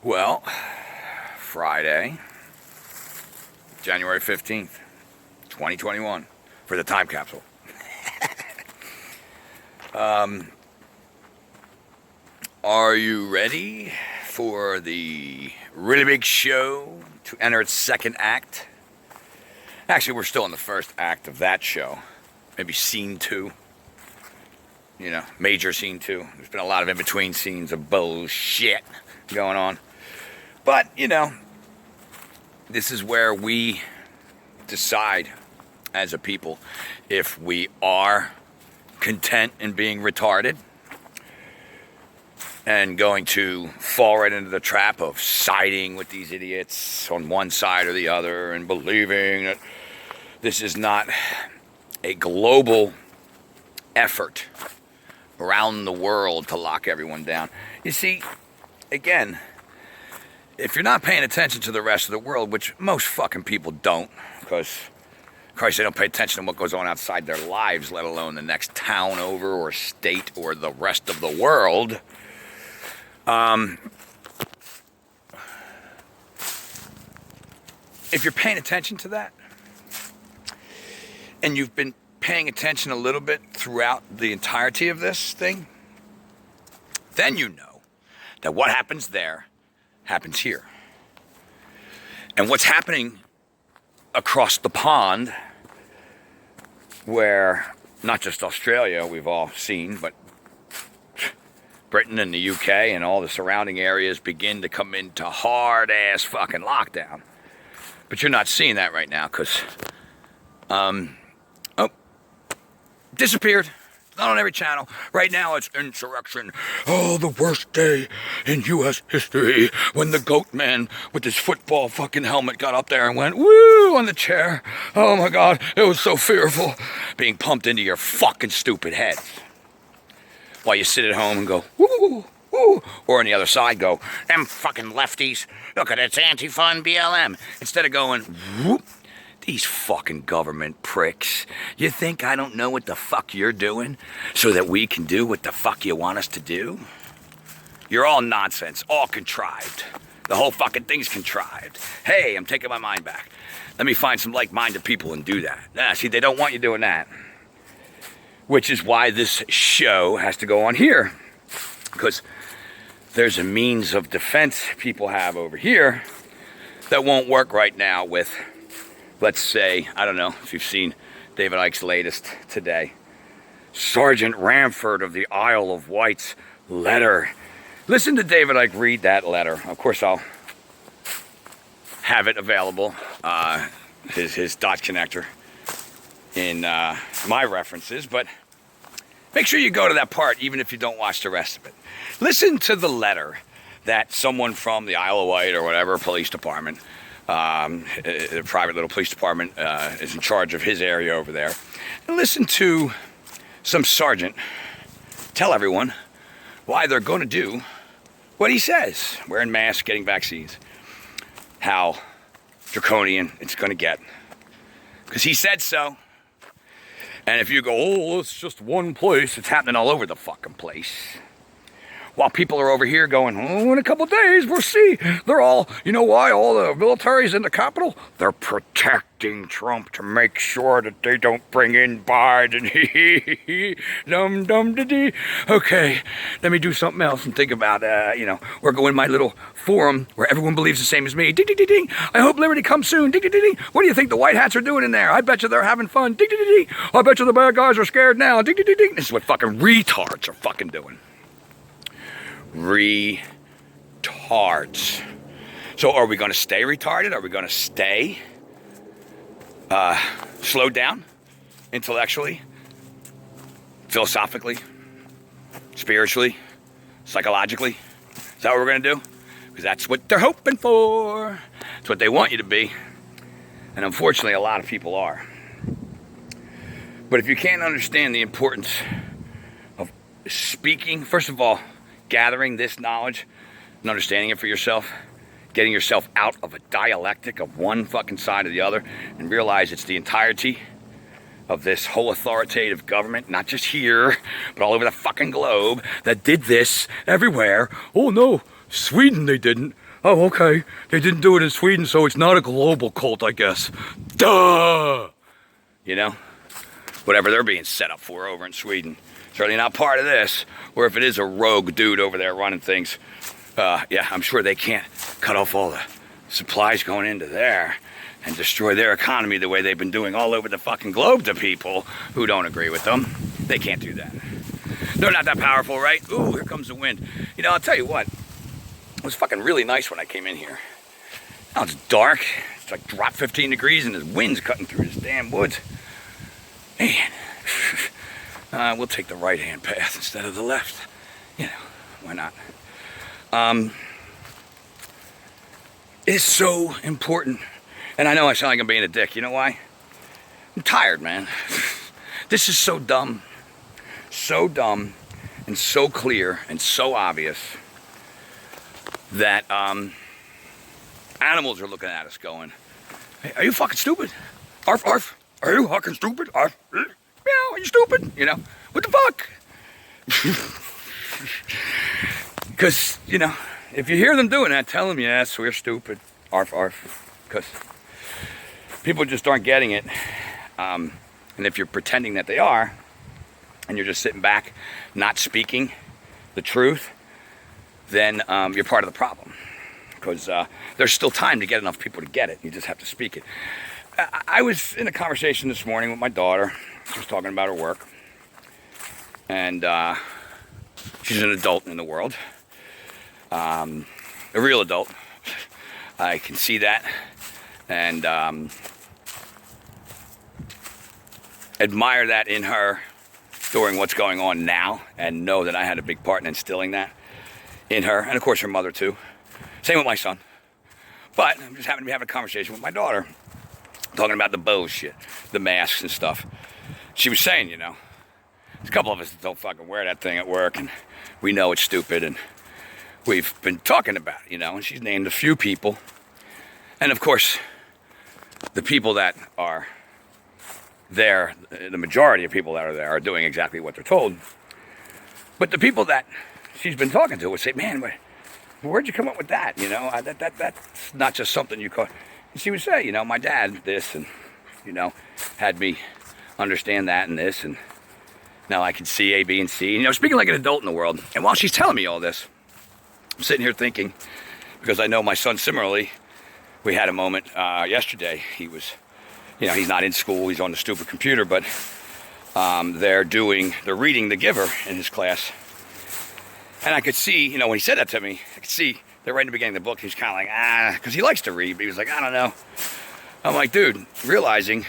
Well, Friday, January 15th, 2021, for the time capsule. Are you ready for the really big show to enter its second act? Actually, we're still in the first act of that show. Maybe scene 2. You know, major scene 2. There's been a lot of in-between scenes of bullshit going on. But, you know, this is where we decide as a people if we are content in being retarded and going to fall right into the trap of siding with these idiots on one side or the other and believing that this is not a global effort around the world to lock everyone down. You see, again, if you're not paying attention to the rest of the world, which most fucking people don't, because, Christ, they don't pay attention to what goes on outside their lives, let alone the next town over or state or the rest of the world. If you're paying attention to that, and you've been paying attention a little bit throughout the entirety of this thing, then you know that what happens there happens here. And what's happening across the pond, where not just Australia we've all seen, but Britain and the UK and all the surrounding areas begin to come into hard-ass fucking lockdown. But you're not seeing that right now because, disappeared. Not on every channel. Right now it's insurrection. Oh, the worst day in U.S. history when the goat man with his football fucking helmet got up there and went woo on the chair. Oh my God, it was so fearful. Being pumped into your fucking stupid head. While you sit at home and go woo, woo. Or on the other side go, them fucking lefties. Look at it's Antifa and BLM. Instead of going whoop. These fucking government pricks. You think I don't know what the fuck you're doing so that we can do what the fuck you want us to do? You're all nonsense, all contrived. The whole fucking thing's contrived. Hey, I'm taking my mind back. Let me find some like-minded people and do that. See, they don't want you doing that. Which is why this show has to go on here. Because there's a means of defense people have over here that won't work right now with, let's say, I don't know if you've seen David Icke's latest today. Sergeant Ramford of the Isle of Wight's letter. Listen to David Icke read that letter. Of course, I'll have it available, his dot connector in my references, but make sure you go to that part even if you don't watch the rest of it. Listen to the letter that someone from the Isle of Wight or whatever police department, a private little police department is in charge of his area over there. And listen to some sergeant tell everyone why they're going to do what he says. Wearing masks, getting vaccines. How draconian it's going to get. Because he said so. And if you go, oh, it's just one place, it's happening all over the fucking place. While people are over here going, oh, in a couple days, we'll see. They're all, you know why all the military's in the Capitol? They're protecting Trump to make sure that they don't bring in Biden. Dum-dum-da-dee. Okay, let me do something else and think about, we're going to my little forum where everyone believes the same as me. Ding-ding-ding-ding. I hope liberty comes soon. Ding-ding-ding-ding. What do you think the white hats are doing in there? I bet you they're having fun. Ding-ding-ding-ding. I bet you the bad guys are scared now. Ding-ding-ding-ding. This is what fucking retards are fucking doing. Retards. So are we going to stay retarded? Are we going to stay slowed down intellectually, philosophically, spiritually, psychologically? Is that what we're going to do? Because that's what they're hoping for. It's what they want you to be. And unfortunately, a lot of people are. But if you can't understand the importance of speaking, first of all, gathering this knowledge and understanding it for yourself, getting yourself out of a dialectic of one fucking side or the other, and realize it's the entirety of this whole authoritative government, not just here, but all over the fucking globe, that did this everywhere. Oh no, Sweden they didn't. Oh, okay. They didn't do it in Sweden, so it's not a global cult, I guess. Duh! You know? Whatever they're being set up for over in Sweden. Certainly not part of this. Or if it is a rogue dude over there running things, yeah, I'm sure they can't cut off all the supplies going into there and destroy their economy the way they've been doing all over the fucking globe to people who don't agree with them. They can't do that. They're not that powerful, right? Ooh, here comes the wind. You know, I'll tell you what. It was fucking really nice when I came in here. Now it's dark. It's like drop 15 degrees and there's winds cutting through this damn woods. Man. We'll take the right-hand path instead of the left. You know, why not? It's so important. And I know I sound like I'm being a dick. You know why? I'm tired, man. This is so dumb. So dumb and so clear and so obvious that animals are looking at us going, hey, are you fucking stupid? Arf, arf. Are you fucking stupid? Arf. Meow, are you stupid? You know, what the fuck? Because, you know, if you hear them doing that, tell them, yes, we're stupid. Arf, arf. Because people just aren't getting it. And if you're pretending that they are, and you're just sitting back, not speaking the truth, then you're part of the problem. Because there's still time to get enough people to get it. You just have to speak it. I was in a conversation this morning with my daughter. She was talking about her work. And she's an adult in the world. A real adult. I can see that. And admire that in her during what's going on now. And know that I had a big part in instilling that in her. And of course her mother too. Same with my son. But I'm just having a conversation with my daughter. Talking about the bullshit, the masks and stuff. She was saying, you know, there's a couple of us that don't fucking wear that thing at work, and we know it's stupid, and we've been talking about it, you know, and she's named a few people. And of course, the people that are there, the majority of people that are there are doing exactly what they're told. But the people that she's been talking to would say, man, where'd you come up with that? You know, that's not just something you call. And she would say, you know, my dad, this, and, you know, had me understand that and this, and now I can see A, B, and C. You know, speaking like an adult in the world. And while she's telling me all this, I'm sitting here thinking, because I know my son similarly, we had a moment yesterday. He was, you know, he's not in school, he's on the stupid computer, but they're reading The Giver in his class. And I could see, you know, when he said that to me, I could see that right in the beginning of the book, he's kind of like, because he likes to read, but he was like, I don't know. I'm like, dude, realizing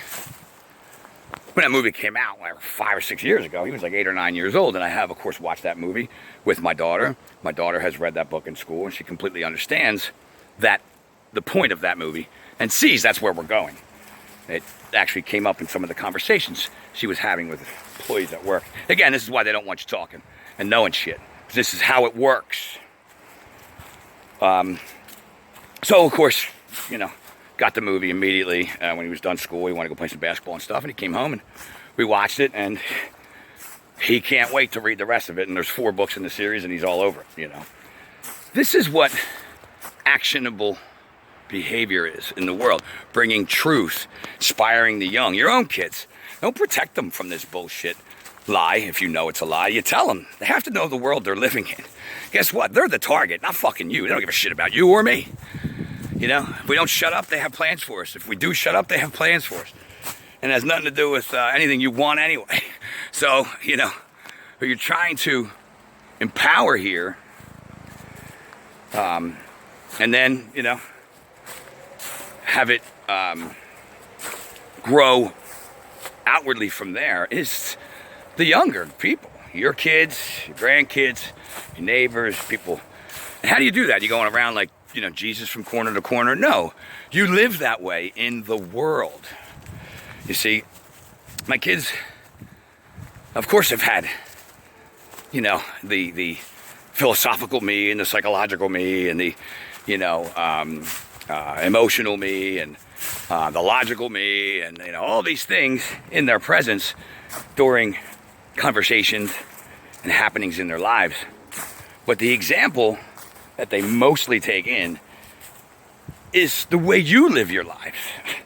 when that movie came out, like 5 or 6 years ago, he was like 8 or 9 years old, and I have, of course, watched that movie with my daughter. My daughter has read that book in school, and she completely understands that the point of that movie, and sees that's where we're going. It actually came up in some of the conversations she was having with employees at work. Again, this is why they don't want you talking and knowing shit. This is how it works. So, of course, you know, got the movie immediately when he was done school. He wanted to go play some basketball and stuff, and he came home, and we watched it, and he can't wait to read the rest of it, and there's 4 books in the series, and he's all over it, you know. This is what actionable behavior is in the world. Bringing truth, inspiring the young, your own kids. Don't protect them from this bullshit lie. If you know it's a lie, you tell them. They have to know the world they're living in. Guess what? They're the target, not fucking you. They don't give a shit about you or me. You know, if we don't shut up, they have plans for us. If we do shut up, they have plans for us. And it has nothing to do with anything you want anyway. So, you know, you're trying to empower here. And then, you know, have it grow outwardly from there is the younger people. Your kids, your grandkids, your neighbors, people. And how do you do that? You going around like, you know, Jesus from corner to corner? No, you live that way in the world. You see, my kids, of course, have had, you know, the philosophical me and the psychological me and the, you know, emotional me and the logical me and, you know, all these things in their presence during conversations and happenings in their lives. But the example that they mostly take in is the way you live your life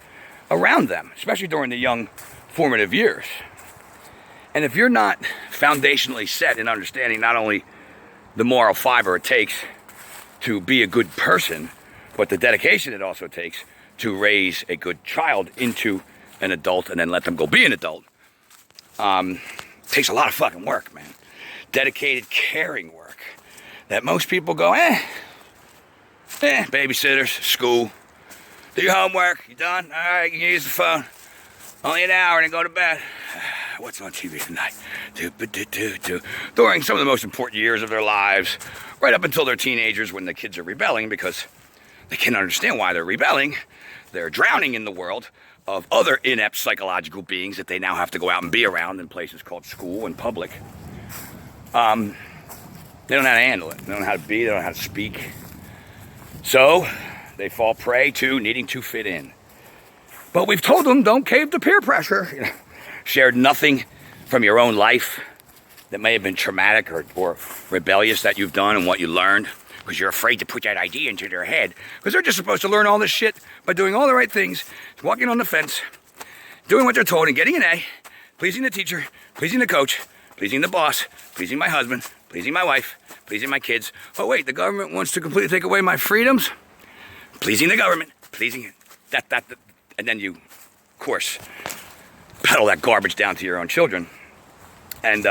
around them, especially during the young formative years. And if you're not foundationally set in understanding not only the moral fiber it takes to be a good person, but the dedication it also takes to raise a good child into an adult and then let them go be an adult, takes a lot of fucking work, man. Dedicated, caring work that most people go, babysitters, school, do your homework, you done? All right, you can use the phone. Only an hour and then go to bed. What's on TV tonight? During some of the most important years of their lives, right up until they're teenagers when the kids are rebelling because they can't understand why they're rebelling. They're drowning in the world of other inept psychological beings that they now have to go out and be around in places called school and public. They don't know how to handle it. They don't know how to be. They don't know how to speak. So they fall prey to needing to fit in. But we've told them, don't cave to peer pressure. Shared nothing from your own life that may have been traumatic or rebellious that you've done and what you learned, because you're afraid to put that idea into their head, because they're just supposed to learn all this shit by doing all the right things, walking on the fence, doing what they're told and getting an A, pleasing the teacher, pleasing the coach, pleasing the boss, pleasing my husband, pleasing my wife, pleasing my kids. Oh wait, the government wants to completely take away my freedoms? Pleasing the government, pleasing it. That, and then you, of course, peddle that garbage down to your own children. And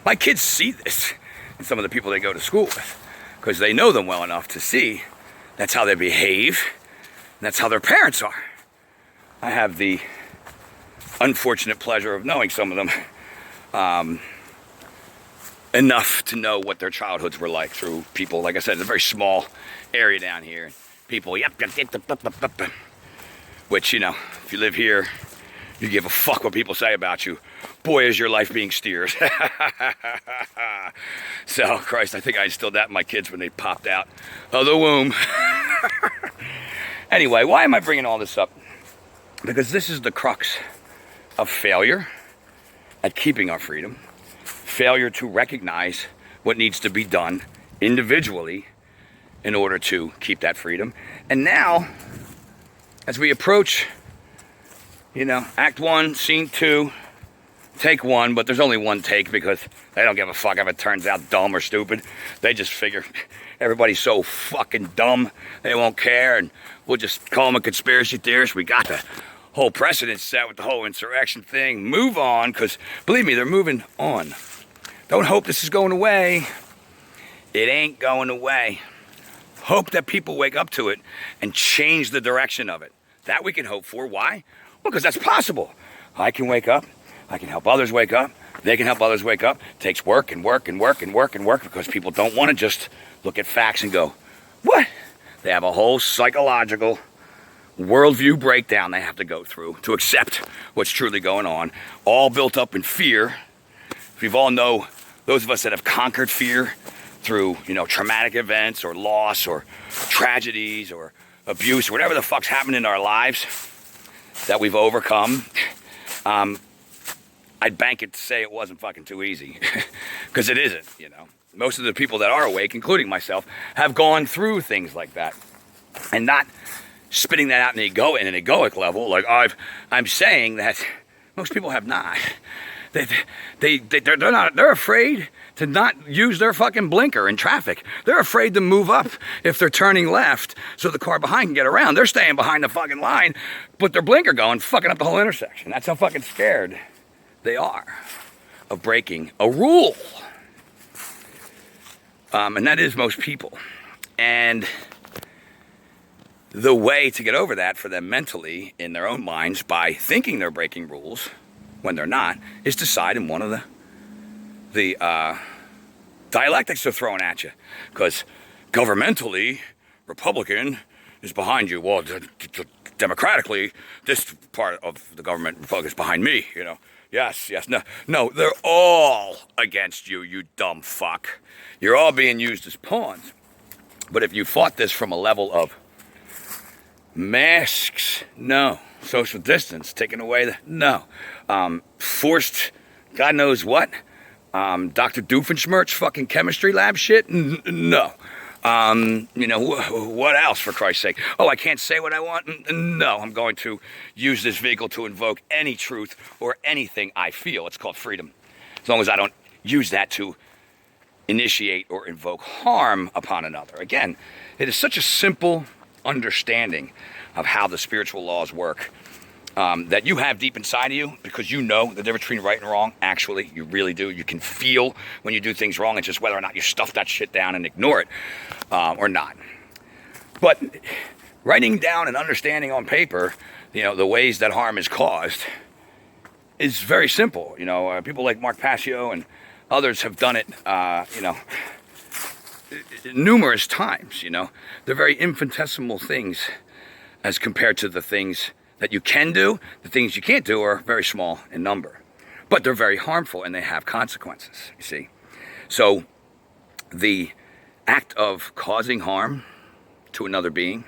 my kids see this in some of the people they go to school with, because they know them well enough to see that's how they behave, and that's how their parents are. I have the unfortunate pleasure of knowing some of them enough to know what their childhoods were like through people, like I said, it's a very small area down here. People, which, you know, if you live here, you give a fuck what people say about you. Boy, is your life being steered. So, Christ, I think I instilled that in my kids when they popped out of the womb. Anyway, why am I bringing all this up? Because this is the crux of failure at keeping our freedom. Failure to recognize what needs to be done individually in order to keep that freedom. And now, as we approach, you know, Act 1, Scene 2, Take 1, but there's only one take because they don't give a fuck if it turns out dumb or stupid. They just figure everybody's so fucking dumb, they won't care, and we'll just call them a conspiracy theorist. We got the whole precedent set with the whole insurrection thing. Move on, because believe me, they're moving on. Don't hope this is going away. It ain't going away. Hope that people wake up to it and change the direction of it. That we can hope for. Why? Well, because that's possible. I can wake up. I can help others wake up. They can help others wake up. It takes work and work and work and work and work, because people don't want to just look at facts and go, what? They have a whole psychological worldview breakdown they have to go through to accept what's truly going on, all built up in fear. We've all know, those of us that have conquered fear through, you know, traumatic events or loss or tragedies or abuse, or whatever the fuck's happened in our lives that we've overcome. I'd bank it to say it wasn't fucking too easy, because it isn't, you know. Most of the people that are awake, including myself, have gone through things like that, and not spitting that out in an egoic level. Like I'm saying that most people have not. They're afraid to not use their fucking blinker in traffic. They're afraid to move up if they're turning left so the car behind can get around. They're staying behind the fucking line, but their blinker going, fucking up the whole intersection. That's how fucking scared they are of breaking a rule. And that is most people. And the way to get over that for them mentally in their own minds by thinking they're breaking rules when they're not is to side in one of the dialectics they're throwing at you. Because governmentally, Republican is behind you. Well, democratically, this part of the government, Republican, is behind me, you know. Yes, no, they're all against you, you dumb fuck. You're all being used as pawns. But if you fought this from a level of masks, no. Social distance, taking away no. Forced, God knows what. Dr. Doofenshmirtz fucking chemistry lab shit, no. You know, what else, for Christ's sake? Oh, I can't say what I want? No, I'm going to use this vehicle to invoke any truth or anything I feel. It's called freedom. As long as I don't use that to initiate or invoke harm upon another. Again, it is such a simple understanding of how the spiritual laws work that you have deep inside of you, because you know the difference between right and wrong. Actually, you really do. You can feel when you do things wrong. It's just whether or not you stuff that shit down and ignore it or not. But writing down and understanding on paper, you know, the ways that harm is caused is very simple. You know, people like Mark Passio and others have done it, you know, numerous times. You know, they're very infinitesimal things as compared to the things that you can do. The things you can't do are very small in number, but they're very harmful and they have consequences, you see. So the act of causing harm to another being,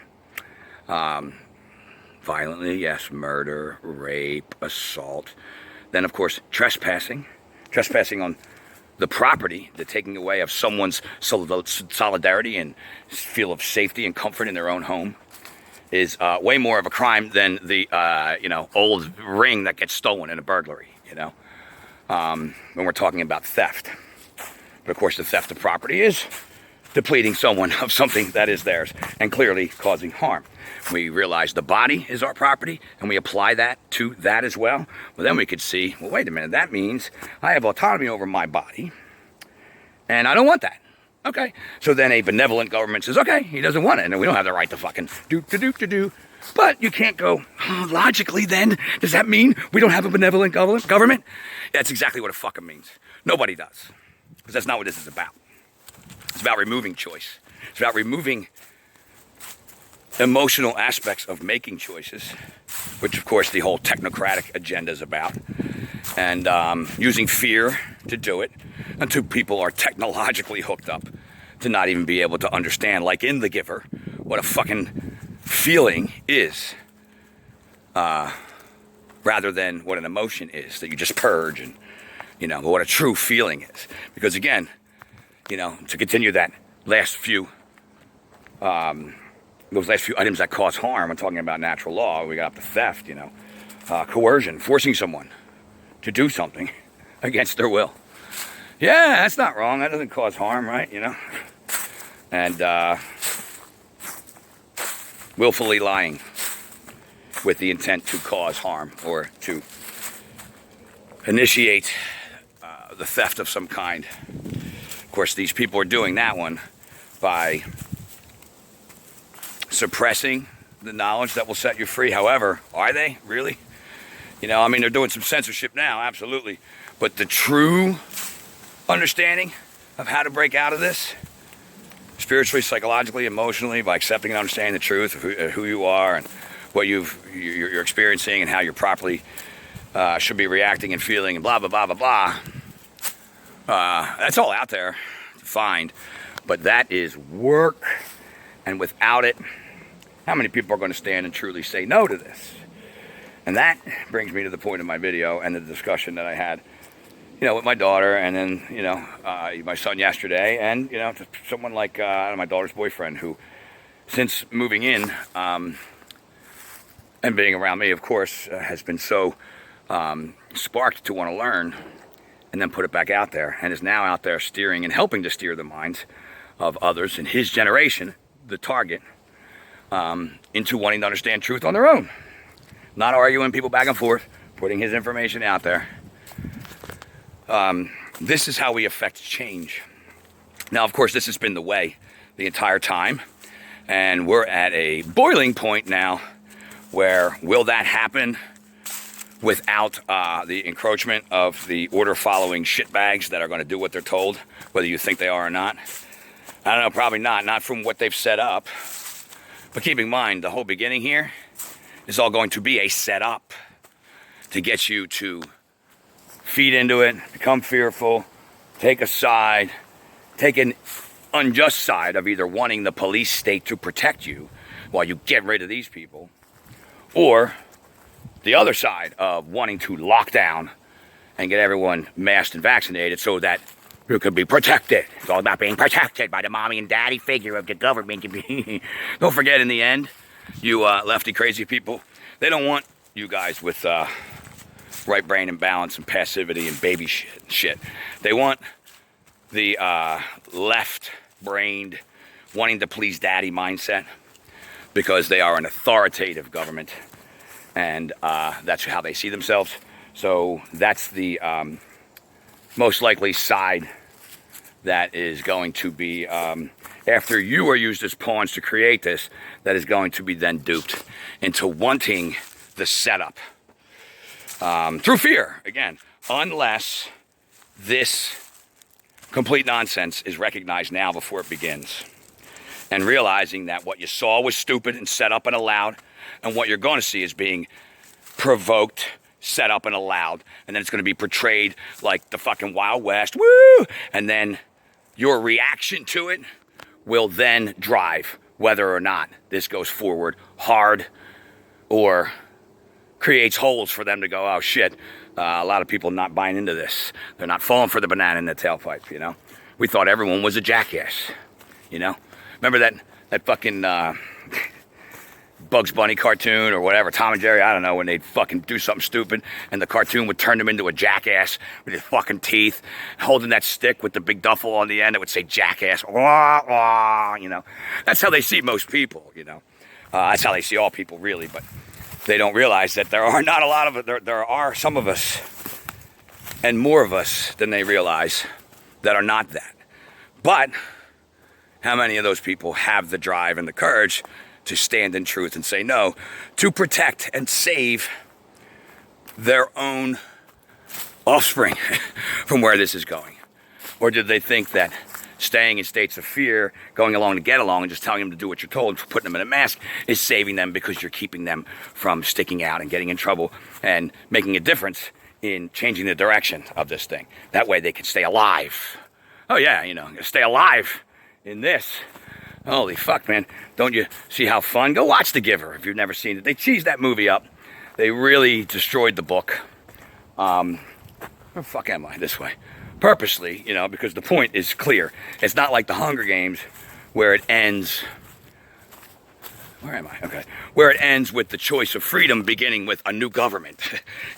violently, yes, murder, rape, assault, then of course trespassing on the property, the taking away of someone's solidarity and feel of safety and comfort in their own home, is way more of a crime than the you know, old ring that gets stolen in a burglary, you know, when we're talking about theft. But of course the theft of property is depleting someone of something that is theirs and clearly causing harm. We realize the body is our property and we apply that to that as well. Well, then we could see, well, wait a minute, that means I have autonomy over my body and I don't want that. Okay, so then a benevolent government says, okay, he doesn't want it, and we don't have the right to fucking do. But you can't go, oh, logically then, does that mean we don't have a benevolent government? That's exactly what it fucking means. Nobody does, because that's not what this is about. It's about removing choice. It's about removing emotional aspects of making choices, which of course the whole technocratic agenda is about, and using fear to do it until people are technologically hooked up to not even be able to understand, like in The Giver, what a fucking feeling is, rather than what an emotion is that you just purge, and you know what a true feeling is. Because again, you know, to continue that last few those last few items that cause harm, I'm talking about natural law. We got up to theft, you know, coercion, forcing someone to do something against their will. Yeah, that's not wrong. That doesn't cause harm, right? You know, and willfully lying with the intent to cause harm or to initiate the theft of some kind. Of course, these people are doing that one by suppressing the knowledge that will set you free. However, are they really? You know, I mean, they're doing some censorship now, absolutely. But the true understanding of how to break out of this, spiritually, psychologically, emotionally, by accepting and understanding the truth of who you are and what you're experiencing and how you're properly should be reacting and feeling and blah, blah, blah, blah, blah. That's all out there to find. But that is work. And without it, how many people are going to stand and truly say no to this? And that brings me to the point of my video and the discussion that I had, you know, with my daughter, and then, you know, my son yesterday, and, you know, someone like my daughter's boyfriend, who, since moving in and being around me, of course, has been so sparked to want to learn and then put it back out there, and is now out there steering and helping to steer the minds of others in his generation, the target, into wanting to understand truth on their own. Not arguing people back and forth, putting his information out there. This is how we affect change. Now, of course, this has been the way the entire time, and we're at a boiling point now where will that happen without the encroachment of the order-following shitbags that are going to do what they're told, whether you think they are or not? I don't know, probably not from what they've set up. But keep in mind, the whole beginning here is all going to be a setup to get you to feed into it, become fearful, take a side, take an unjust side of either wanting the police state to protect you while you get rid of these people, or the other side of wanting to lock down and get everyone masked and vaccinated so that You could be protected. It's all about being protected by the mommy and daddy figure of the government. Don't forget, in the end, you lefty crazy people, they don't want you guys with right brain imbalance and passivity and baby shit. They want the left-brained, wanting to please daddy mindset, because they are an authoritative government, and that's how they see themselves. So that's the most likely side that is going to be, after you are used as pawns to create this, that is going to be then duped into wanting the setup through fear, again, unless this complete nonsense is recognized now before it begins, and realizing that what you saw was stupid and set up and allowed, and what you're going to see is being provoked, set up and allowed, and then it's going to be portrayed like the fucking Wild West, woo! And then your reaction to it will then drive whether or not this goes forward hard or creates holes for them to go, oh shit, a lot of people not buying into this. They're not falling for the banana in the tailpipe, you know? We thought everyone was a jackass, you know? Remember that fucking Bugs Bunny cartoon or whatever, Tom and Jerry, I don't know, when they'd fucking do something stupid and the cartoon would turn them into a jackass with his fucking teeth, holding that stick with the big duffel on the end that would say jackass, wah, wah, you know. That's how they see most people, you know. That's how they see all people, really, but they don't realize that there are not a lot of it. There are some of us, and more of us than they realize, that are not that. But how many of those people have the drive and the courage to stand in truth and say no, to protect and save their own offspring from where this is going? Or did they think that staying in states of fear, going along to get along, and just telling them to do what you're told, putting them in a mask, is saving them because you're keeping them from sticking out and getting in trouble and making a difference in changing the direction of this thing? That way they can stay alive. Oh yeah, you know, stay alive in this. Holy fuck, man. Don't you see how fun? Go watch The Giver if you've never seen it. They cheesed that movie up. They really destroyed the book. Where the fuck am I? This way. Purposely, you know, because the point is clear. It's not like the Hunger Games where it ends... Where am I? Okay. Where it ends with the choice of freedom beginning with a new government.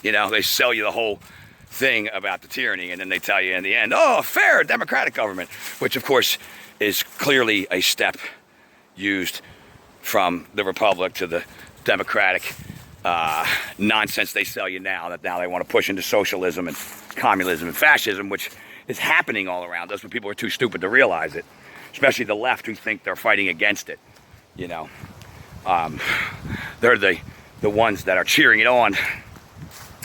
You know, they sell you the whole thing about the tyranny, and then they tell you in the end, oh, fair democratic government, which of course is clearly a step used from the republic to the democratic nonsense they sell you now, that now they want to push into socialism and communism and fascism, which is happening all around us, but people are too stupid to realize it, especially the left, who think they're fighting against it, you know. They're the ones that are cheering it on,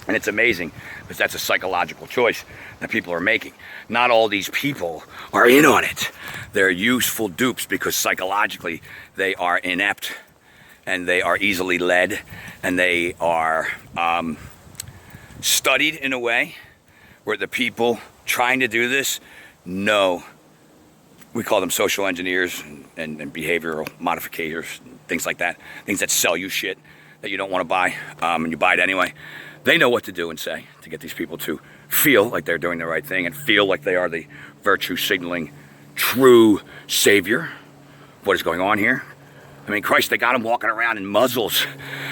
and it's amazing, because that's a psychological choice that people are making. Not all these people are in on it. They're useful dupes because psychologically they are inept, and they are easily led, and they are studied in a way where the people trying to do this know. We call them social engineers and behavioral modificators, things like that. Things that sell you shit that you don't want to buy, and you buy it anyway. They know what to do and say to get these people to feel like they're doing the right thing and feel like they are the virtue signaling true savior. What is going on here? I mean, Christ, they got them walking around in muzzles.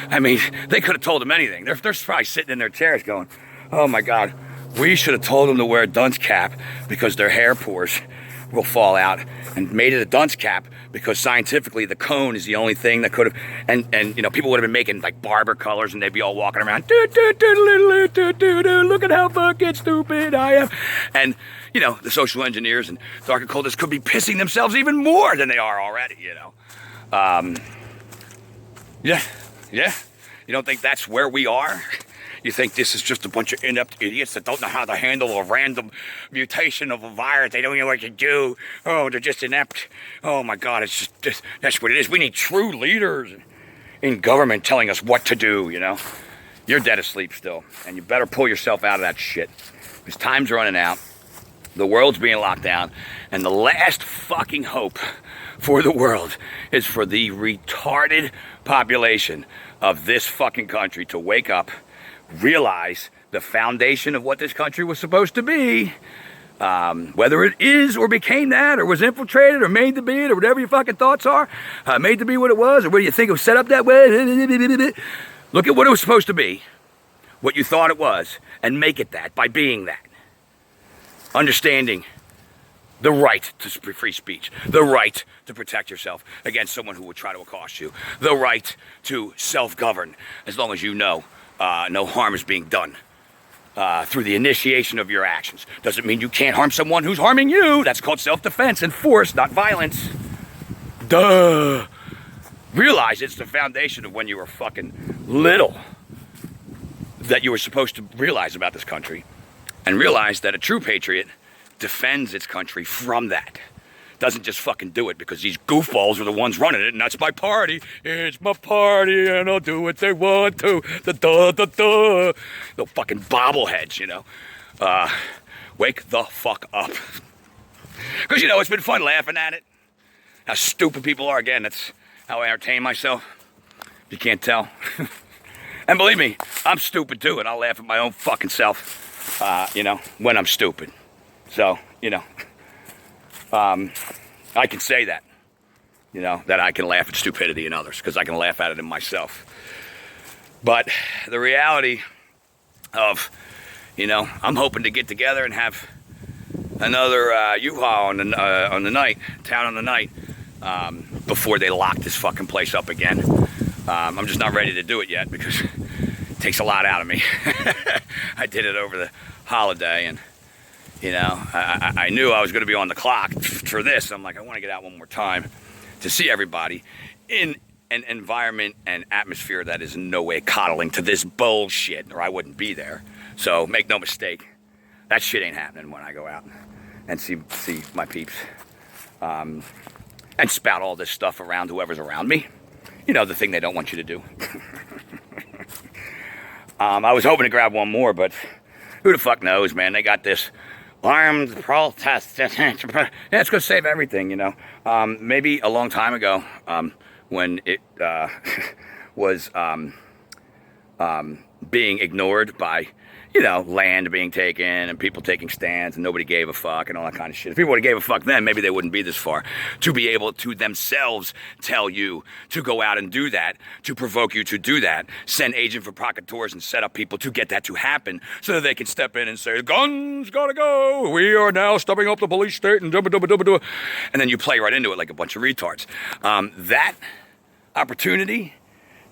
I mean, they could have told them anything. They're probably sitting in their chairs going, oh my God, we should have told them to wear a dunce cap because their hair pores will fall out, and made it a dunce cap because scientifically the cone is the only thing that could have, and you know, people would have been making like barber colors, and they'd be all walking around, look at how fucking stupid I am. And you know, the social engineers and dark occultists could be pissing themselves even more than they are already, you know. Yeah, you don't think that's where we are? You think this is just a bunch of inept idiots that don't know how to handle a random mutation of a virus? They don't know what to do. Oh, they're just inept. Oh my God, it's just that's what it is. We need true leaders in government telling us what to do, you know? You're dead asleep still, and you better pull yourself out of that shit, because time's running out. The world's being locked down, and the last fucking hope for the world is for the retarded population of this fucking country to wake up, realize the foundation of what this country was supposed to be, Whether it is or became that, or was infiltrated, or made to be it, or whatever your fucking thoughts are, made to be what it was, or what do you think it was set up that way? Look at what it was supposed to be, what you thought it was, and make it that by being that. Understanding the right to free speech, the right to protect yourself against someone who would try to accost you, the right to self-govern, as long as you know no harm is being done. Through the initiation of your actions. Doesn't mean you can't harm someone who's harming you. That's called self-defense and force, not violence. Duh. Realize it's the foundation of when you were fucking little that you were supposed to realize about this country. And realize that a true patriot defends its country from that. Doesn't just fucking do it because these goofballs are the ones running it, and that's my party. It's my party, and I'll do what they want to. The fucking bobbleheads, you know. Wake the fuck up. Because, you know, it's been fun laughing at it. How stupid people are. Again, that's how I entertain myself. If you can't tell. And believe me, I'm stupid too, and I'll laugh at my own fucking self, you know, when I'm stupid. So, you know. I can say that, you know, that I can laugh at stupidity in others because I can laugh at it in myself. But the reality of, you know, I'm hoping to get together and have another U-Haul on the night, town on the night, before they lock this fucking place up again. I'm just not ready to do it yet because it takes a lot out of me. I did it over the holiday, and you know, I knew I was going to be on the clock for this. I'm like, I want to get out one more time to see everybody in an environment and atmosphere that is in no way coddling to this bullshit, or I wouldn't be there. So make no mistake, that shit ain't happening when I go out and see my peeps and spout all this stuff around whoever's around me. You know, the thing they don't want you to do. I was hoping to grab one more, but who the fuck knows, man? They got this armed protest. Yeah, it's gonna save everything, you know. Maybe a long time ago, when it was being ignored by, you know, land being taken and people taking stands and nobody gave a fuck and all that kind of shit. If people would have gave a fuck then, maybe they wouldn't be this far. To be able to themselves tell you to go out and do that, to provoke you to do that, send agent for provocateurs and set up people to get that to happen so that they can step in and say, guns gotta go, we are now stepping up the police state and and then you play right into it like a bunch of retards. That opportunity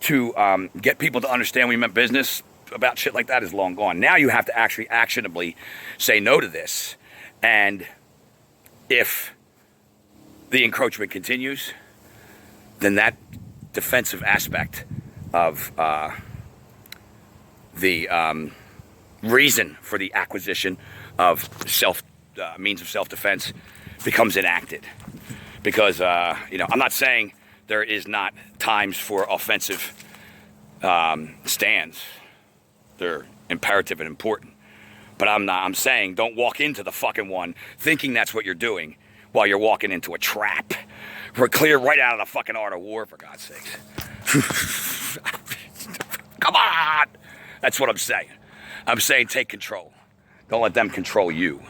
to get people to understand we meant business about shit like that is long gone. Now you have to actually actionably say no to this. And if the encroachment continues, then that defensive aspect of the reason for the acquisition of means of self-defense becomes enacted. Because, you know, I'm not saying there is not times for offensive stands. They're imperative and important. But I'm saying don't walk into the fucking one thinking that's what you're doing while you're walking into a trap. We're clear right out of the fucking art of war, for God's sakes. Come on! That's what I'm saying. I'm saying take control. Don't let them control you.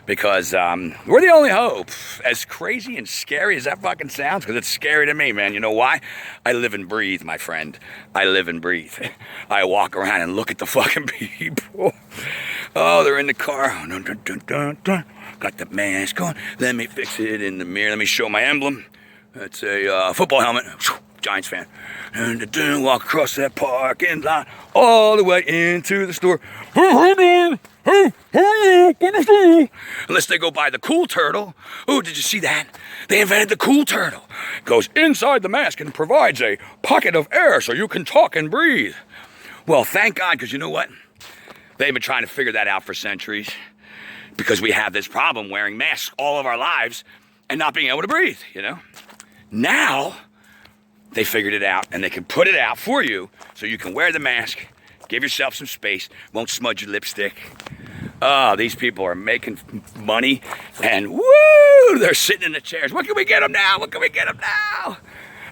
Because we're the only hope. As crazy and scary as that fucking sounds, because it's scary to me, man. You know why? I live and breathe, my friend. I live and breathe. I walk around and look at the fucking people. Oh, they're in the car. Got the mask on. Let me fix it in the mirror. Let me show my emblem. It's a football helmet. Giants fan. And walk across that parking lot all the way into the store. Unless they go by the cool turtle. Oh, did you see that? They invented the cool turtle. Goes inside the mask and provides a pocket of air so you can talk and breathe. Well, thank God, because you know what? They've been trying to figure that out for centuries. Because we have this problem wearing masks all of our lives and not being able to breathe, you know? Now, they figured it out, and they can put it out for you so you can wear the mask, give yourself some space, won't smudge your lipstick. Oh, these people are making money, and woo, they're sitting in the chairs. What can we get them now? What can we get them now?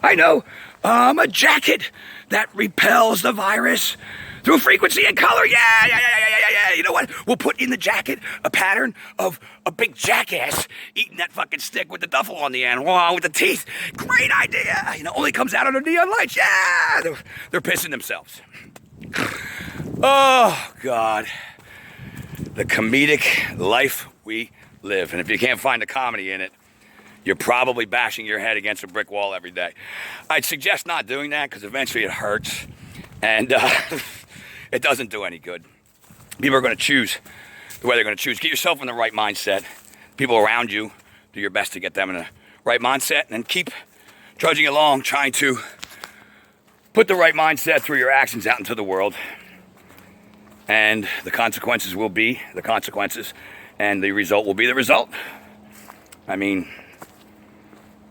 I know, a jacket that repels the virus. through frequency and color. Yeah. You know what? We'll put in the jacket a pattern of a big jackass eating that fucking stick with the duffel on the end, with the teeth. Great idea. Only comes out under neon lights. Yeah. They're pissing themselves. Oh, God. The comedic life we live. And if you can't find the comedy in it, you're probably bashing your head against a brick wall every day. I'd suggest not doing that because eventually it hurts. And it doesn't do any good. People are going to choose the way they're going to choose. Get yourself in the right mindset. People around you, do your best to get them in the right mindset. And keep trudging along, trying to put the right mindset through your actions out into the world. And the consequences will be the consequences. And the result will be the result. I mean,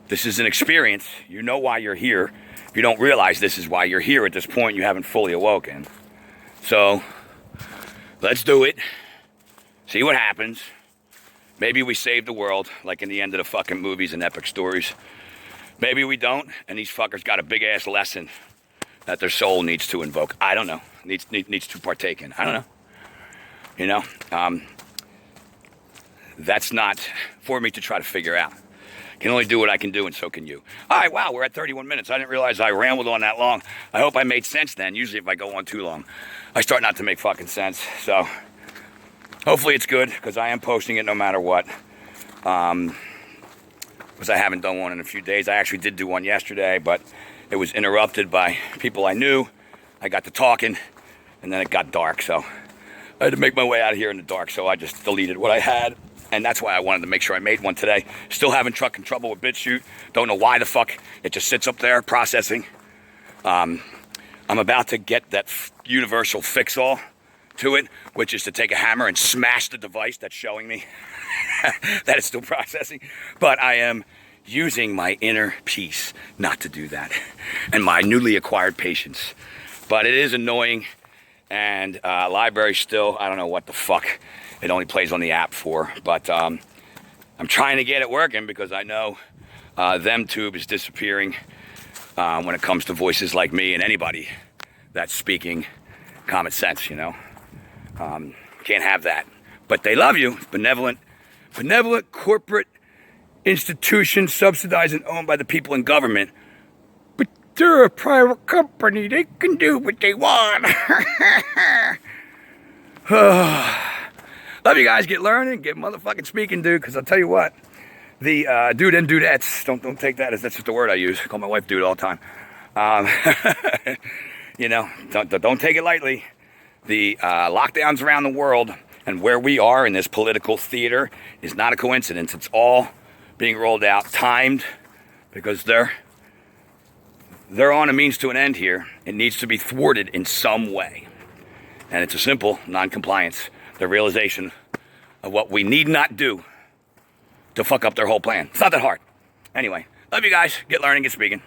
this is an experience. You know why you're here. If you don't realize this is why you're here at this point, you haven't fully awoken. So, let's do it. See what happens. Maybe we save the world, like in the end of the fucking movies and epic stories. Maybe we don't, and these fuckers got a big-ass lesson that their soul needs to invoke. I don't know. Needs to partake in. I don't know. That's not for me to try to figure out. I can only do what I can do, and so can you. All right, wow, we're at 31 minutes. I didn't realize I rambled on that long. I hope I made sense then. Usually if I go on too long, I start not to make fucking sense. So hopefully it's good, because I am posting it no matter what. Because I haven't done one in a few days. I actually did do one yesterday, but it was interrupted by people I knew. I got to talking, and then it got dark, so I had to make my way out of here in the dark, so I just deleted what I had. And that's why I wanted to make sure I made one today. Still having trucking trouble with BitChute. Don't know why the fuck. It just sits up there processing. I'm about to get that universal fix-all to it, which is to take a hammer and smash the device that's showing me that it's still processing. But I am using my inner peace not to do that. And my newly acquired patience. But it is annoying. And library still, I don't know what the fuck it only plays on the app for, but I'm trying to get it working because I know ThemeTube is disappearing when it comes to voices like me and anybody that's speaking common sense, Can't have that. But they love you. Benevolent corporate institutions subsidized and owned by the people in government. But they're a private company. They can do what they want. Love you guys. Get learning. Get motherfucking speaking, dude. Because I'll tell you what. The dude and dudettes. Don't take that as that's just the word I use. I call my wife dude all the time. Don't take it lightly. The lockdowns around the world and where we are in this political theater is not a coincidence. It's all being rolled out, timed, because they're on a means to an end here. It needs to be thwarted in some way. And it's a simple non-compliance. The realization of what we need not do to fuck up their whole plan. It's not that hard. Anyway, love you guys. Get learning, get speaking.